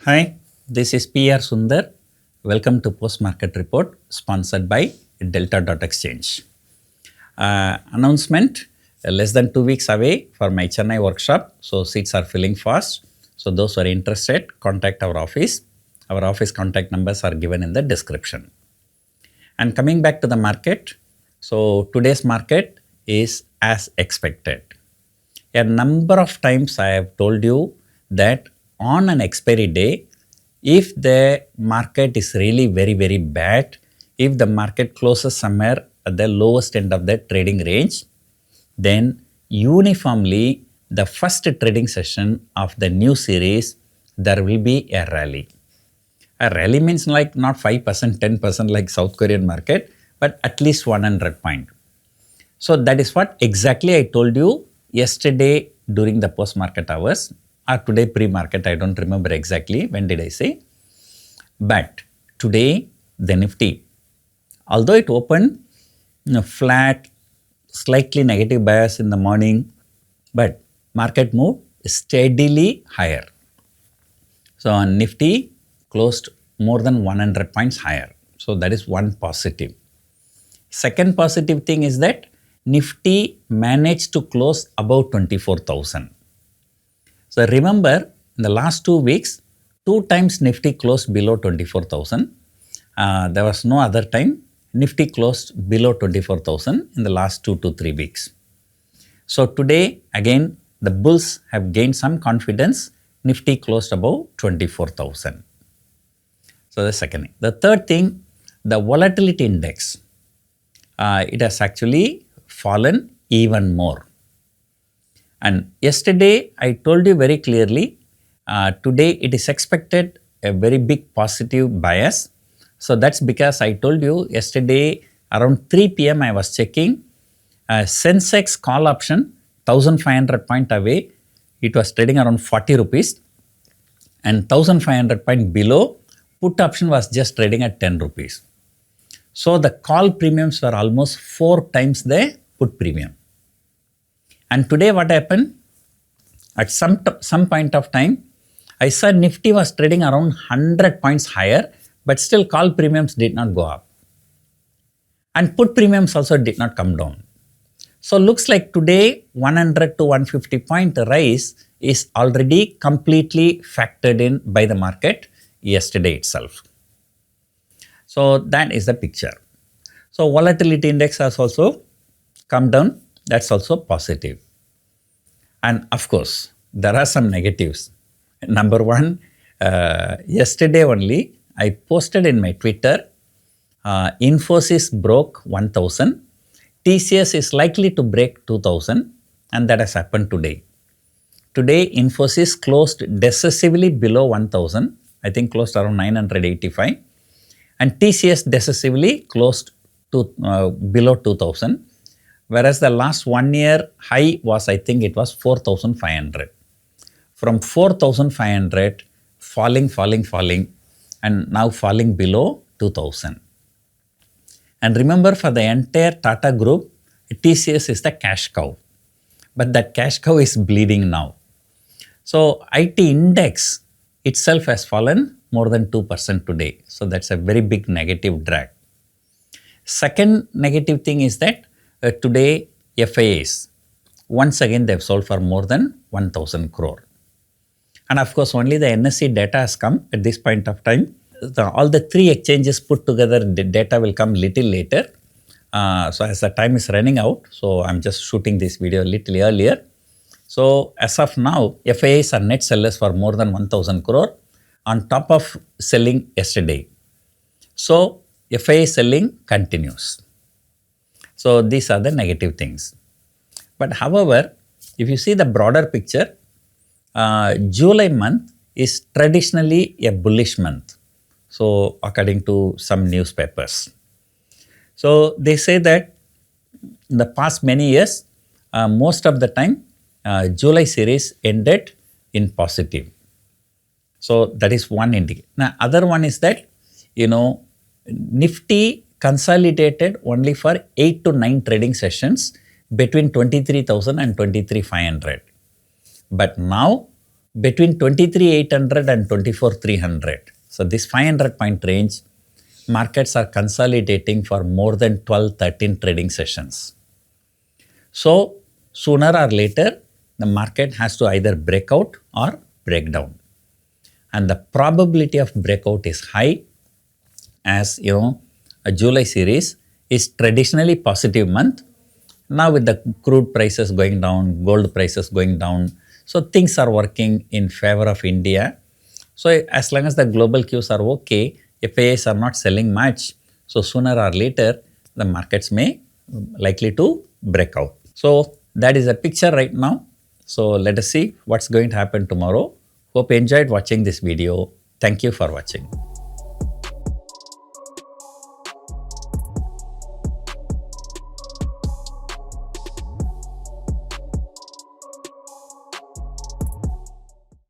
Hi, this is PR Sundar. Welcome to Post Market Report sponsored by Delta.exchange. Announcement, less than 2 weeks away for my Chennai workshop. So seats are filling fast. So those who are interested, contact our office. Our office contact numbers are given in the description. And coming back to the market, so today's market is as expected. A number of times I have told you that on an expiry day, if the market is really very bad, if the market closes somewhere at the lowest end of the trading range, then uniformly the first trading session of the new series, there will be a rally. A rally means like not 5%, 10% like South Korean market, but at least 100 point. So that is what exactly I told you yesterday during the post-market hours, or today pre-market, I don't remember exactly when did I say. But today the Nifty, although it opened flat, slightly negative bias in the morning, but market moved steadily higher. So on Nifty closed more than 100 points higher. So that is one positive. Second positive thing is that Nifty managed to close above 24,000. So remember, in the last 2 weeks, 2 times Nifty closed below 24,000. There was no other time Nifty closed below 24,000 in the last 2 to 3 weeks. So today, again, the bulls have gained some confidence. Nifty closed above 24,000. So the second thing. The third thing, the volatility index, it has actually fallen even more. And yesterday, I told you very clearly, today it is expected a very big positive bias. So that's because I told you yesterday around 3 p.m. I was checking Sensex call option 1500 point away. It was trading around 40 rupees and 1500 point below put option was just trading at 10 rupees. So the call premiums were almost 4 times the put premium. And today what happened? At some point of time, I saw Nifty was trading around 100 points higher, but still call premiums did not go up. And put premiums also did not come down. So looks like today 100 to 150 point rise is already completely factored in by the market yesterday itself. So that is the picture. So volatility index has also come down. That's also positive. And of course, there are some negatives. Number one, yesterday only, I posted in my Twitter, Infosys broke 1000, TCS is likely to break 2000, and that has happened today. Today, Infosys closed decisively below 1000, I think closed around 985, and TCS decisively closed below 2000. Whereas the last 1 year high was, I think it was 4,500. From 4,500, falling, and now falling below 2,000. And remember, for the entire Tata group, TCS is the cash cow. But that cash cow is bleeding now. So IT index itself has fallen more than 2% today. So that's a very big negative drag. Second negative thing is that today, FIIs, once again, they've sold for more than 1,000 crore. And of course, only the NSE data has come at this point of time. All the 3 exchanges put together, the data will come little later. So as the time is running out, so I'm just shooting this video a little earlier. So as of now, FIIs are net sellers for more than 1,000 crore on top of selling yesterday. So FII selling continues. So these are the negative things. But however, if you see the broader picture, July month is traditionally a bullish month. So according to some newspapers. So they say that in the past many years, most of the time, July series ended in positive. So that is one indicator. Now other one is that, Nifty consolidated only for 8 to 9 trading sessions between 23,000 and 23,500. But now between 23,800 and 24,300. So this 500 point range, markets are consolidating for more than 12, 13 trading sessions. So sooner or later, the market has to either break out or break down. And the probability of breakout is high, as you know, a July series is traditionally positive month. Now with the crude prices going down, gold prices going down, so things are working in favor of India. So as long as the global cues are okay, FIIs are not selling much, so sooner or later the markets may likely to break out. So that is the picture right now. So let us see what's going to happen tomorrow. Hope you enjoyed watching this video. Thank you for watching.